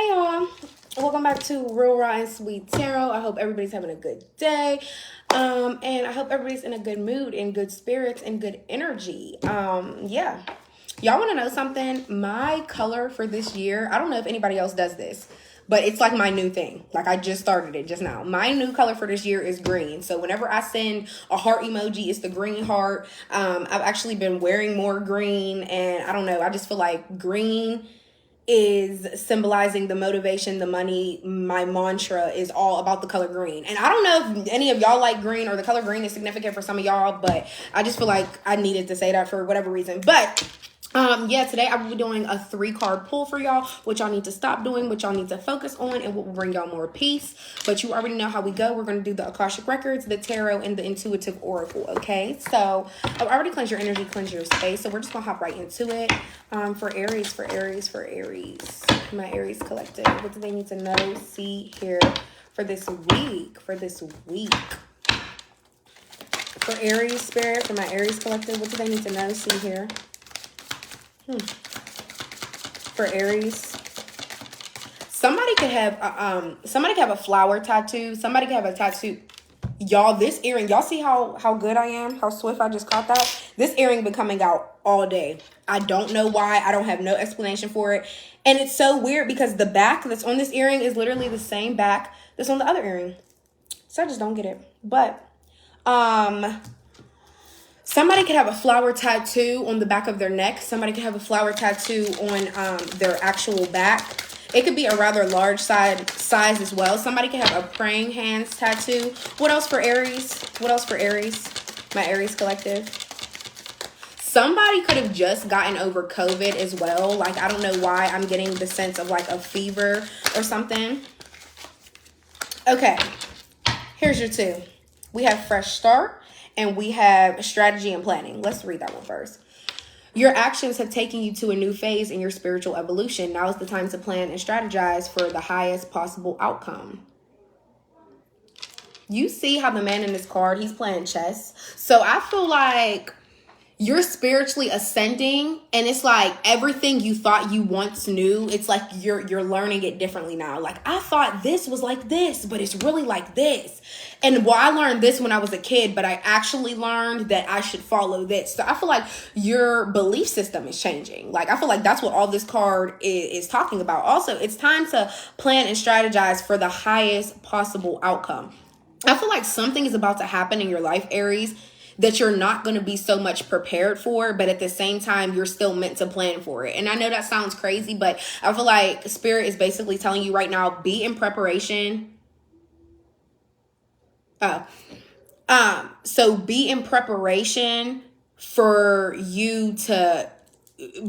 Hey y'all, welcome back to Real Raw and Sweet Tarot. I hope everybody's having a good day, and I hope everybody's in a good mood, in good spirits, and good energy. Yeah, y'all want to know something? My color for this year, I don't know if anybody else does this, but it's like my new thing. Like I just started it just now. My new color for this year is green. So whenever I send a heart emoji, it's the green heart. I've actually been wearing more green, and I don't know. I just feel like green is symbolizing the motivation, the money. My mantra is all about the color green. And I don't know if any of y'all like green or the color green is significant for some of y'all, but I just feel like I needed to say that for whatever reason. But yeah, today I will be doing a 3-card pull for y'all, which y'all need to stop doing, which y'all need to focus on, and what will bring y'all more peace. But you already know how we go. We're going to do the Akashic Records, the Tarot, and the Intuitive Oracle, okay? So I've already cleansed your energy, cleansed your space, so we're just going to hop right into it. For Aries, my Aries collective, what do they need to know, see, hear for this week, For Aries spirit, for my Aries collective, what do they need to know, see, hear? For Aries, somebody could have a flower tattoo. Somebody could have a tattoo. Y'all, this earring, y'all see how good I am, how swift I just caught that? This earring been coming out all day. I don't know why. I don't have no explanation for it. And it's so weird because the back that's on this earring is literally the same back that's on the other earring. So I just don't get it. But somebody could have a flower tattoo on the back of their neck. Somebody could have a flower tattoo on their actual back. It could be a rather large size as well. Somebody could have a praying hands tattoo. What else for Aries? My Aries collective. Somebody could have just gotten over COVID as well. Like, I don't know why I'm getting the sense of like a fever or something. Okay, here's your 2. We have fresh start and we have strategy and planning. Let's read that one first. Your actions have taken you to a new phase in your spiritual evolution. Now is the time to plan and strategize for the highest possible outcome. You see how the man in this card, he's playing chess. So I feel like you're spiritually ascending, and it's like everything you thought you once knew, it's like you're learning it differently now. Like, I thought this was like this, but it's really like this. And well, I learned this when I was a kid, but I actually learned that I should follow this. So I feel like your belief system is changing. Like, I feel like that's what all this card is talking about. Also, it's time to plan and strategize for the highest possible outcome. I feel like something is about to happen in your life, Aries, that you're not going to be so much prepared for, but at the same time, you're still meant to plan for it. And I know that sounds crazy, but I feel like Spirit is basically telling you right now, be in preparation. So be in preparation for you to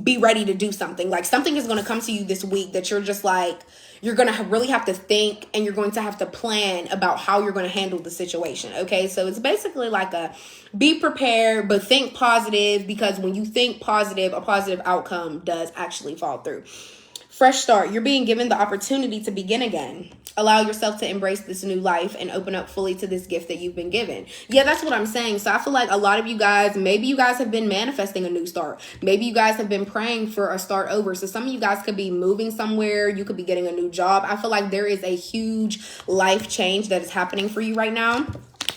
be ready to do something. Like, something is going to come to you this week that you're just like, you're going to really have to think, and you're going to have to plan about how you're going to handle the situation. Okay. So it's basically like a be prepared, but think positive, because when you think positive, a positive outcome does actually fall through. Fresh start. You're being given the opportunity to begin again. Allow yourself to embrace this new life and open up fully to this gift that you've been given. Yeah, that's what I'm saying. So I feel like a lot of you guys, maybe you guys have been manifesting a new start. Maybe you guys have been praying for a start over. So some of you guys could be moving somewhere. You could be getting a new job. I feel like there is a huge life change that is happening for you right now.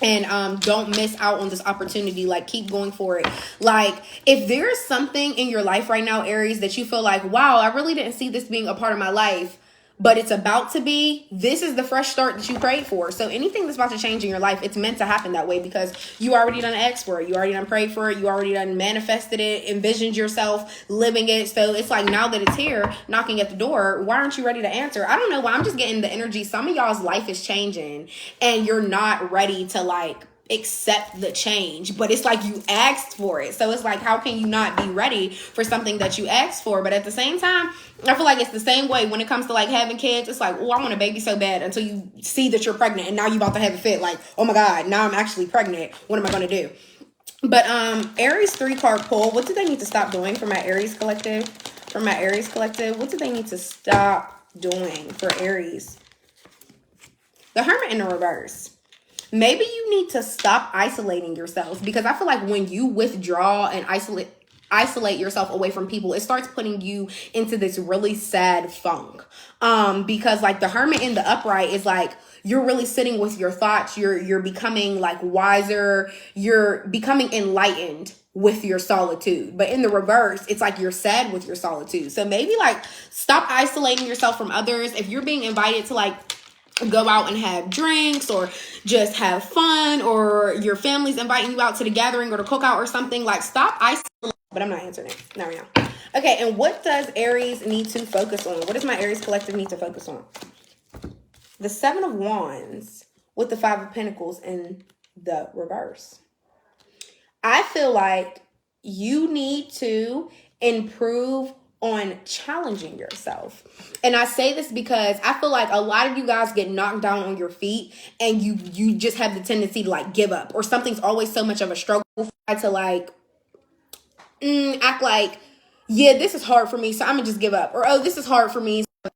And don't miss out on this opportunity. Like, keep going for it. Like, if there's something in your life right now, Aries, that you feel like, wow, I really didn't see this being a part of my life, but it's about to be, this is the fresh start that you prayed for. So anything that's about to change in your life, it's meant to happen that way, because you already done asked for it. You already done prayed for it. You already done manifested it, envisioned yourself living it. So it's like, now that it's here, knocking at the door, why aren't you ready to answer? I don't know why. I'm just getting the energy. Some of y'all's life is changing and you're not ready to like accept the change, but it's like you asked for it. So it's like, how can you not be ready for something that you asked for? But at the same time, I feel like it's the same way when it comes to like having kids. It's like, oh, I want a baby so bad, until you see that you're pregnant and now you're about to have a fit. Like, oh my God, now I'm actually pregnant. What am I going to do? But Aries 3-card pull. What do they need to stop doing for my Aries collective? What do they need to stop doing for Aries? The Hermit in the reverse. Maybe you need to stop isolating yourselves, because I feel like when you withdraw and isolate, isolate yourself away from people, it starts putting you into this really sad funk. Because like the Hermit in the upright is like, you're really sitting with your thoughts. You're becoming like wiser. You're becoming enlightened with your solitude. But in the reverse, it's like you're sad with your solitude. So maybe like stop isolating yourself from others. If you're being invited to like go out and have drinks or just have fun, or your family's inviting you out to the gathering or the cookout or something, like stop isolating. But I'm not answering it. Not right now. Okay, and what does Aries need to focus on? What does my Aries collective need to focus on? The Seven of Wands with the Five of Pentacles in the reverse. I feel like you need to improve on challenging yourself. And I say this because I feel like a lot of you guys get knocked down on your feet and you just have the tendency to like give up, or something's always so much of a struggle to like act like, yeah, this is hard for me, so I'm gonna just give up. Or, oh, this is hard for me, so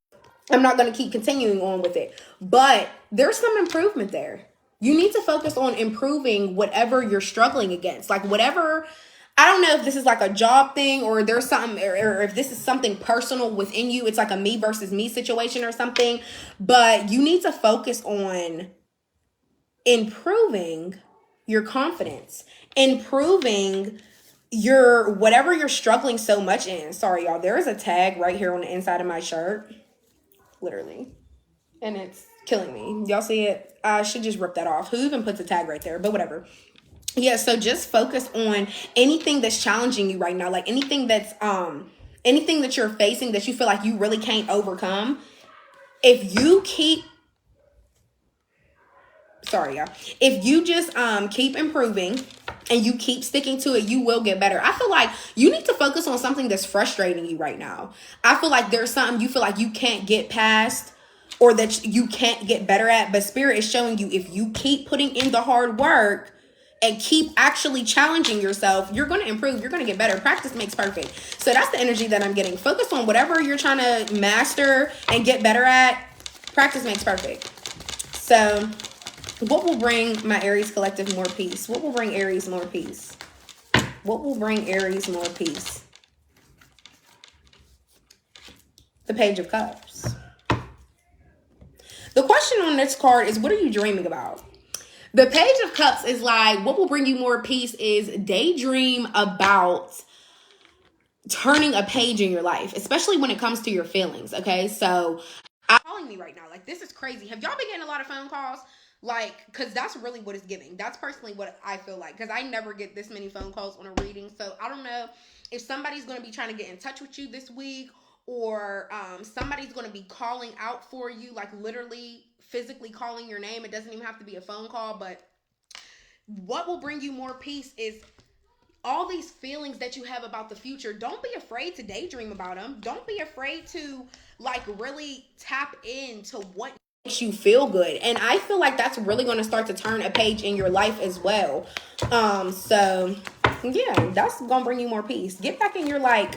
I'm not gonna keep continuing on with it. But there's some improvement there. You need to focus on improving whatever you're struggling against. Like whatever, I don't know if this is like a job thing or there's something, or if this is something personal within you. It's like a me versus me situation or something. But you need to focus on improving your confidence, improving your whatever you're struggling so much in. Sorry, y'all. There is a tag right here on the inside of my shirt. Literally. And it's killing me. Y'all see it? I should just rip that off. Who even puts a tag right there? But whatever. Yeah, so just focus on anything that's challenging you right now. Like anything that you're facing that you feel like you really can't overcome. If you keep if you just keep improving and you keep sticking to it, you will get better. I feel like you need to focus on something that's frustrating you right now. I feel like there's something you feel like you can't get past or that you can't get better at, but Spirit is showing you if you keep putting in the hard work and keep actually challenging yourself, you're going to improve. You're going to get better. Practice makes perfect. So that's the energy that I'm getting. Focus on whatever you're trying to master and get better at. Practice makes perfect. So what will bring my Aries collective more peace? What will bring Aries more peace? What will bring Aries more peace? The Page of Cups. The question on this card is, what are you dreaming about? The Page of Cups is like, what will bring you more peace is daydream about turning a page in your life, especially when it comes to your feelings, okay? So, calling me right now. Like, this is crazy. Have y'all been getting a lot of phone calls? Like, because that's really what it's giving. That's personally what I feel like, because I never get this many phone calls on a reading. So, I don't know if somebody's going to be trying to get in touch with you this week, or somebody's going to be calling out for you, like literally physically calling your name. It doesn't even have to be a phone call, but what will bring you more peace is all these feelings that you have about the future. Don't be afraid to daydream about them. Don't be afraid to like really tap into what makes you feel good. And I feel like that's really going to start to turn a page in your life as well. So yeah, that's going to bring you more peace. Get back in your like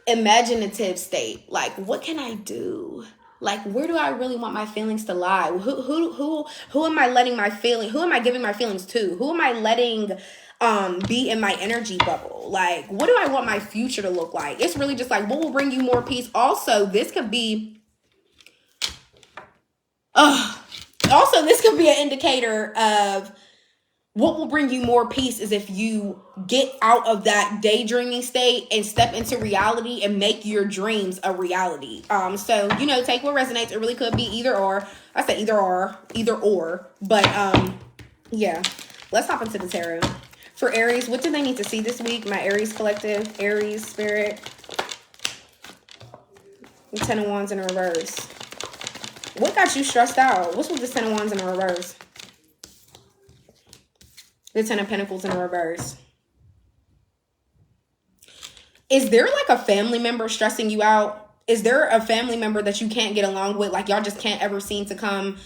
imaginative state. Like, what can I do? Like, where do I really want my feelings to lie? Who am I letting my feeling? Who am I giving my feelings to? Who am I letting be in my energy bubble? Like, what do I want my future to look like? It's really just like, what will bring you more peace? Also, this could be this could be an indicator of what will bring you more peace is if you get out of that daydreaming state and step into reality and make your dreams a reality. So, you know, take what resonates. It really could be either or. I say either or. But, yeah. Let's hop into the tarot. For Aries, what do they need to see this week? My Aries collective, Aries spirit. Ten of Wands in reverse. What got you stressed out? What's with the Ten of Wands in reverse? The Ten of Pentacles in reverse. Is there like a family member stressing you out? Is there a family member that you can't get along with? Like y'all just can't ever seem to come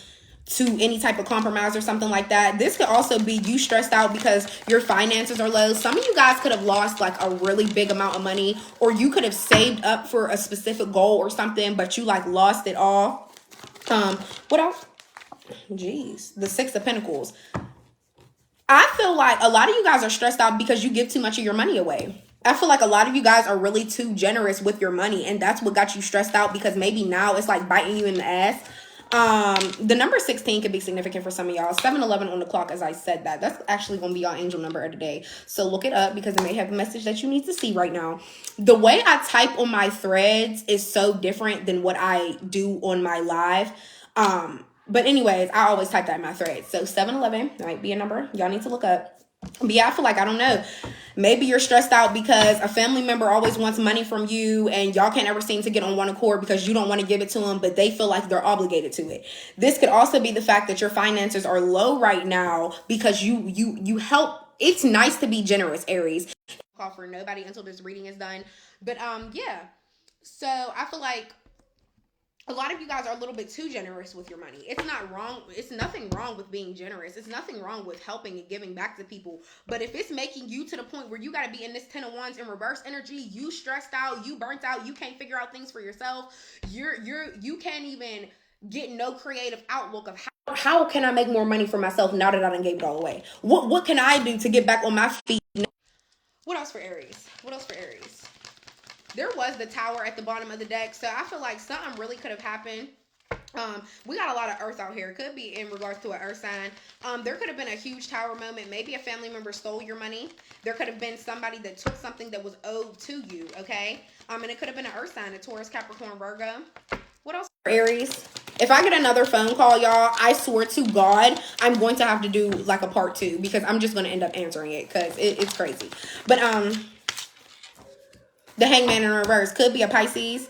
to any type of compromise or something like that? This could also be you stressed out because your finances are low. Some of you guys could have lost like a really big amount of money, or you could have saved up for a specific goal or something, but you like lost it all. What else? Jeez, the Six of Pentacles. I feel like a lot of you guys are stressed out because you give too much of your money away. I feel like a lot of you guys are really too generous with your money, and that's what got you stressed out, because maybe now it's like biting you in the ass. The number 16 could be significant for some of y'all. 7-11 on the clock, as I said that. That's actually going to be your angel number of the day. So look it up, because it may have a message that you need to see right now. The way I type on my threads is so different than what I do on my live. But anyways, I always type that in my threads. So 7-11 might be a number y'all need to look up. But yeah, I feel like, I don't know, maybe you're stressed out because a family member always wants money from you and y'all can't ever seem to get on one accord because you don't want to give it to them, but they feel like they're obligated to it. This could also be the fact that your finances are low right now because you help. It's nice to be generous, Aries. Call for nobody until this reading is done. But yeah. So I feel like a lot of you guys are a little bit too generous with your money. It's not wrong. It's nothing wrong with being generous. It's nothing wrong with helping and giving back to people. But if it's making you to the point where you got to be in this 10 of Wands in reverse energy, you stressed out, you burnt out, you can't figure out things for yourself. You can't even get no creative outlook of how can I make more money for myself now that I done gave it all away? What can I do to get back on my feet? What else for Aries? What else for Aries? There was the Tower at the bottom of the deck. So I feel like something really could have happened. We got a lot of earth out here. It could be in regards to an earth sign. There could have been a huge tower moment. Maybe a family member stole your money. There could have been somebody that took something that was owed to you. Okay. And it could have been an earth sign, a Taurus, Capricorn, Virgo. What else for Aries? If I get another phone call, y'all, I swear to God, I'm going to have to do like a part 2 because I'm just going to end up answering it because it's crazy. But, the Hangman in reverse could be a Pisces.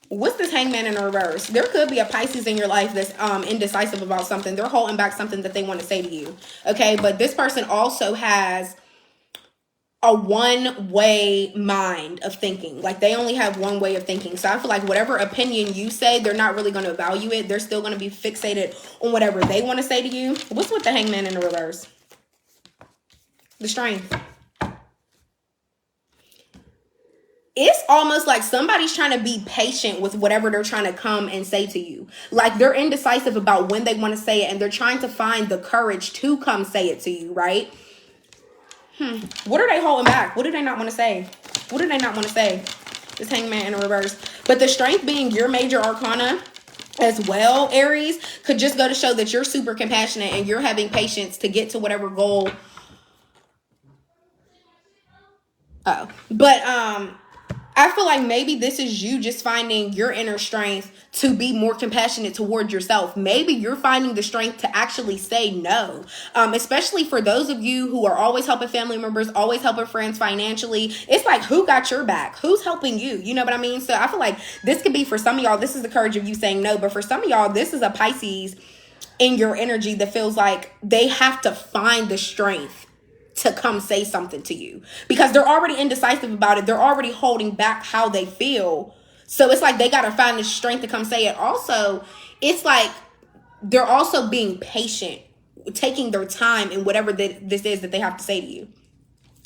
What's this Hangman in reverse? There could be a Pisces in your life that's indecisive about something. They're holding back something that they want to say to you. Okay, but this person also has a one-way mind of thinking. Like they only have one way of thinking. So I feel like whatever opinion you say, they're not really going to value it. They're still going to be fixated on whatever they want to say to you. What's with the Hangman in the reverse? The Strength. It's almost like somebody's trying to be patient with whatever they're trying to come and say to you. Like they're indecisive about when they want to say it, and they're trying to find the courage to come say it to you, right? What are they holding back? What do they not want to say? What do they not want to say? This Hangman in reverse. But the Strength being your major arcana as well, Aries, could just go to show that you're super compassionate and you're having patience to get to whatever goal. But I feel like maybe this is you just finding your inner strength to be more compassionate towards yourself. Maybe you're finding the strength to actually say no. Especially for those of you who are always helping family members, always helping friends financially. It's like, who got your back? Who's helping you? You know what I mean? So I feel like this could be for some of y'all, this is the courage of you saying no. But for some of y'all, this is a Pisces in your energy that feels like they have to find the strength to come say something to you because they're already indecisive about it. They're already holding back how they feel. So it's like they got to find the strength to come say it. Also, it's like they're also being patient, taking their time in whatever this is that they have to say to you.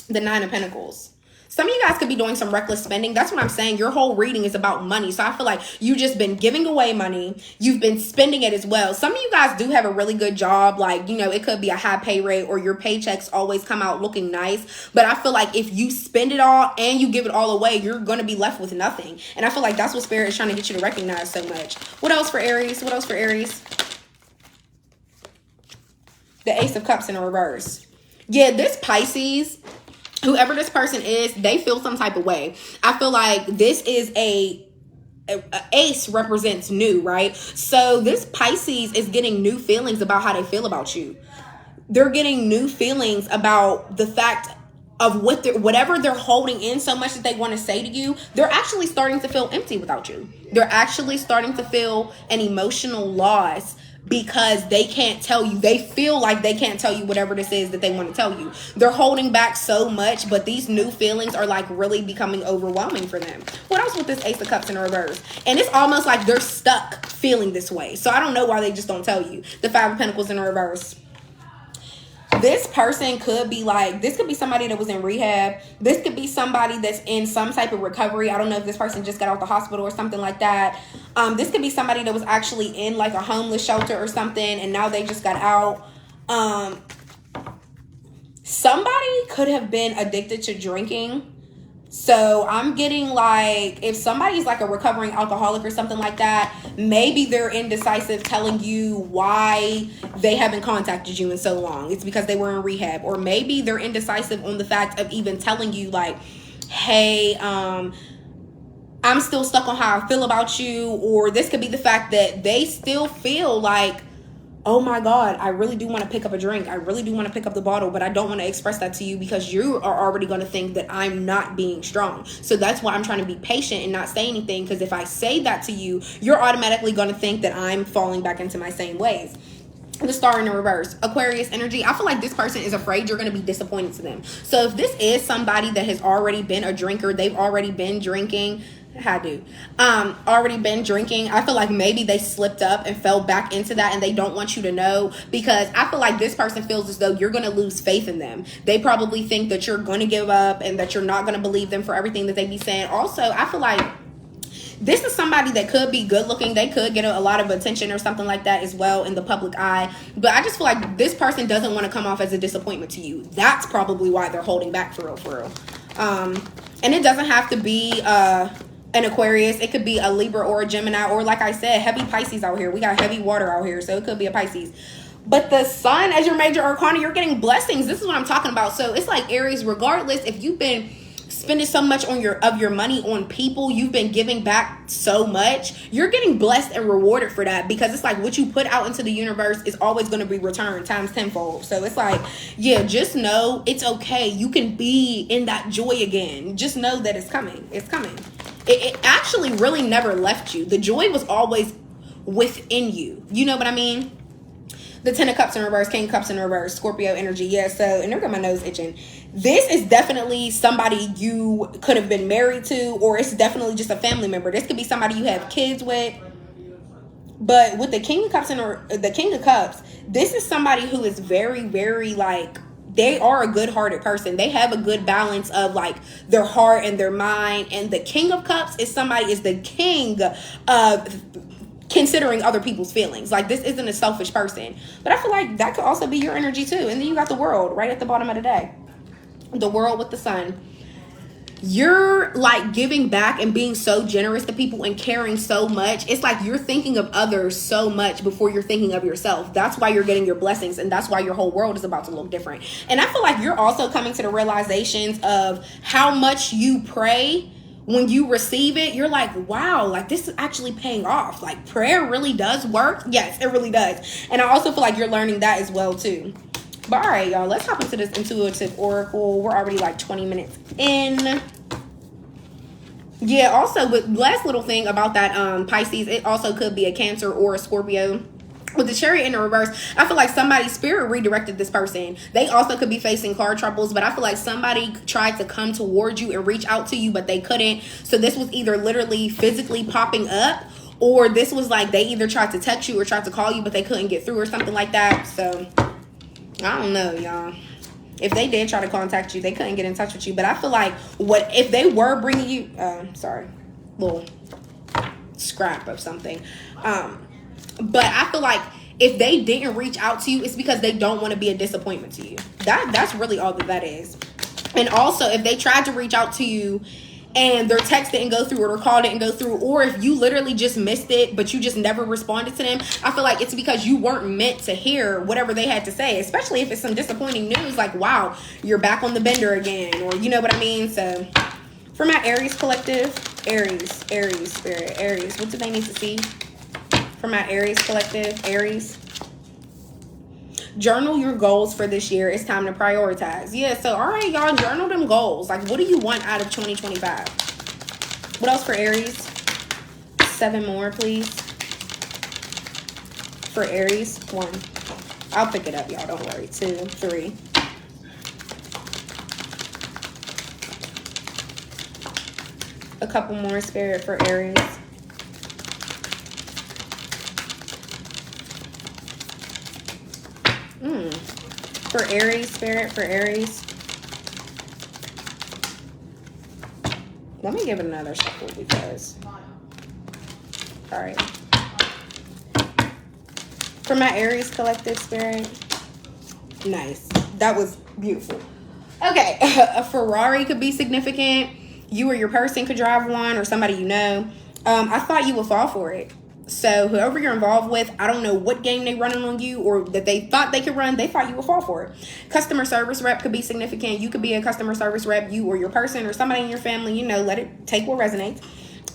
The Nine of Pentacles. Some of you guys could be doing some reckless spending. That's what I'm saying. Your whole reading is about money. So I feel like you just been giving away money. You've been spending it as well. Some of you guys do have a really good job. Like, you know, it could be a high pay rate or your paychecks always come out looking nice. But I feel like if you spend it all and you give it all away, you're going to be left with nothing. And I feel like that's what Spirit is trying to get you to recognize so much. What else for Aries? What else for Aries? The Ace of Cups in a reverse. Yeah, this Pisces, whoever this person is, they feel some type of way. I feel like this is a ace represents new, right? So this Pisces is getting new feelings about how they feel about you. They're getting new feelings about the fact of whatever they're holding in so much that they want to say to you. They're actually starting to feel empty without you. They're actually starting to feel an emotional loss because they can't tell you. They feel like they can't tell you whatever this is that they want to tell you. They're holding back so much, but these new feelings are like really becoming overwhelming for them. What else with this Ace of Cups in reverse? And it's almost like they're stuck feeling this way. So I don't know why they just don't tell you. The Five of Pentacles in reverse. This person could be like, this could be somebody that was in rehab. This could be somebody that's in some type of recovery. I don't know if this person just got out the hospital or something like that. This could be somebody that was actually in like a homeless shelter or something and now they just got out. Somebody could have been addicted to drinking So I'm getting like, if somebody's like a recovering alcoholic or something like that, maybe they're indecisive telling you why they haven't contacted you in so long. It's because they were in rehab. Or maybe they're indecisive on the fact of even telling you like, hey, I'm still stuck on how I feel about you. Or this could be the fact that they still feel like, oh my God, I really do want to pick up a drink. I really do want to pick up the bottle, but I don't want to express that to you because you are already going to think that I'm not being strong. So that's why I'm trying to be patient and not say anything, because if I say that to you, you're automatically going to think that I'm falling back into my same ways. The star in the reverse, Aquarius energy. I feel like this person is afraid you're going to be disappointed to them. So if this is somebody that has already been a drinker, they've already been drinking, already been drinking, I feel like maybe they slipped up and fell back into that, and they don't want you to know, because I feel like this person feels as though you're going to lose faith in them. They probably think that you're going to give up and that you're not going to believe them for everything that they be saying. Also, I feel like this is somebody that could be good looking. They could get a lot of attention or something like that as well in the public eye. But I just feel like this person doesn't want to come off as a disappointment to you. That's probably why they're holding back for real. And it doesn't have to be an Aquarius. It could be a Libra or a Gemini, or like I said, heavy Pisces out here. We got heavy water out here, so it could be a Pisces. But the sun as your major arcana, you're getting blessings. This is what I'm talking about. So it's like, Aries, regardless if you've been spending so much on your money on people, you've been giving back so much, you're getting blessed and rewarded for that, because it's like what you put out into the universe is always going to be returned times tenfold. So it's like, yeah, just know it's okay. You can be in that joy again. Just know that it's coming. It's coming. It actually really never left you. The joy was always within you. You know what I mean? The Ten of Cups in reverse, King of Cups in reverse, Scorpio energy. Yeah, so, and there got my nose itching. This is definitely somebody you could have been married to, or it's definitely just a family member. This could be somebody you have kids with. But with the King of Cups the King of Cups, this is somebody who is very, very like, they are a good-hearted person. They have a good balance of like their heart and their mind. And the King of Cups is the king of considering other people's feelings. Like, this isn't a selfish person. But I feel like that could also be your energy too. And then you got the World right at the bottom of the day. The World with the sun. You're like giving back and being so generous to people and caring so much. It's like you're thinking of others so much before you're thinking of yourself. That's why you're getting your blessings, and that's why your whole world is about to look different. And I feel like you're also coming to the realizations of how much you pray. When you receive it, you're like, wow, like this is actually paying off. Like, prayer really does work. Yes, it really does. And I also feel like you're learning that as well too. But all right, y'all, let's hop into this intuitive oracle. We're already like 20 minutes in. Yeah, also, but last little thing about that Pisces, it also could be a Cancer or a Scorpio. With the Chariot in the reverse, I feel like somebody's spirit redirected this person. They also could be facing car troubles, but I feel like somebody tried to come towards you and reach out to you, but they couldn't. So this was either literally physically popping up, or this was like they either tried to text you or tried to call you, but they couldn't get through or something like that. So I don't know, y'all. If they did try to contact you, they couldn't get in touch with you. But I feel like what if they were bringing you, little scrap of something. But I feel like if they didn't reach out to you, it's because they don't want to be a disappointment to you. That's really all that is. And also, if they tried to reach out to you and their text didn't go through, or their call didn't go through, or if you literally just missed it, but you just never responded to them, I feel like it's because you weren't meant to hear whatever they had to say, especially if it's some disappointing news, like, wow, you're back on the bender again, or you know what I mean? So for my Aries collective, Aries, spirit, Aries, what do they need to see? For my Aries collective, Aries. Journal your goals for this year. It's time to prioritize. Yeah, so all right, y'all, journal them goals. Like, what do you want out of 2025? What else for Aries? 7 more, please. For Aries, 1. I'll pick it up, y'all. Don't worry. 2, 3. A couple more, Spirit, for Aries. For Aries, Spirit, for Aries. Let me give it another shuffle because... Alright. For my Aries collective, Spirit. Nice. That was beautiful. Okay. A Ferrari could be significant. you or your person could drive one, or somebody you know. I thought you would fall for it. So whoever you're involved with, I don't know what game they running on you or that they thought they could run, they thought you would fall for it. Customer service rep could be significant. You could be a customer service rep, you or your person or somebody in your family, you know, let it take what resonates.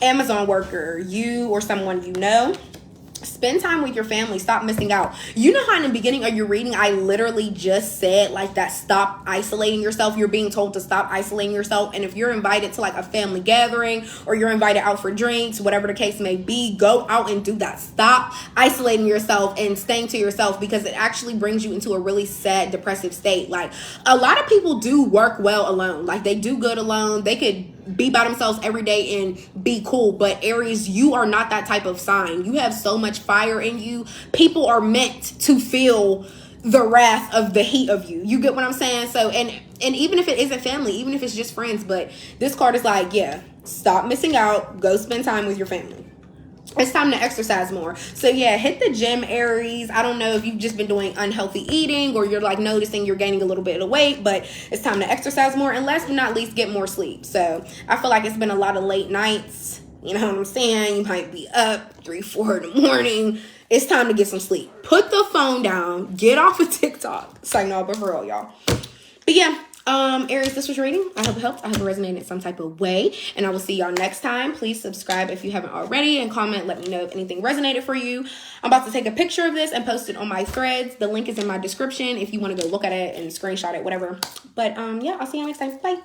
Amazon worker, you or someone you know. Spend time with your family. Stop missing out. You know how in the beginning of your reading, I literally just said like that, stop isolating yourself. You're being told to stop isolating yourself. And if you're invited to like a family gathering or you're invited out for drinks, whatever the case may be, go out and do that. Stop isolating yourself and staying to yourself, because it actually brings you into a really sad, depressive state. Like, a lot of people do work well alone. Like, they do good alone. They could be by themselves every day and be cool. But Aries, you are not that type of sign. You have so much fire in you. People are meant to feel the wrath of the heat of you. You get what I'm saying? So, and even if it isn't family, even if it's just friends, but this card is like, yeah, stop missing out. Go spend time with your family. It's time to exercise more. So yeah, hit the gym, Aries. I don't know if you've just been doing unhealthy eating or you're like noticing you're gaining a little bit of weight, but it's time to exercise more, and last but not least, get more sleep. So I feel like it's been a lot of late nights. You know what I'm saying? You might be up 3, 4 in the morning. It's time to get some sleep. Put the phone down. Get off of TikTok. It's like, no, but for real, y'all. But yeah, Aries, this was your reading. I hope it helped. I hope it resonated in some type of way. And I will see y'all next time. Please subscribe if you haven't already, and comment. Let me know if anything resonated for you. I'm about to take a picture of this and post it on my threads. The link is in my description if you want to go look at it and screenshot it, whatever. But yeah, I'll see you next time. Bye.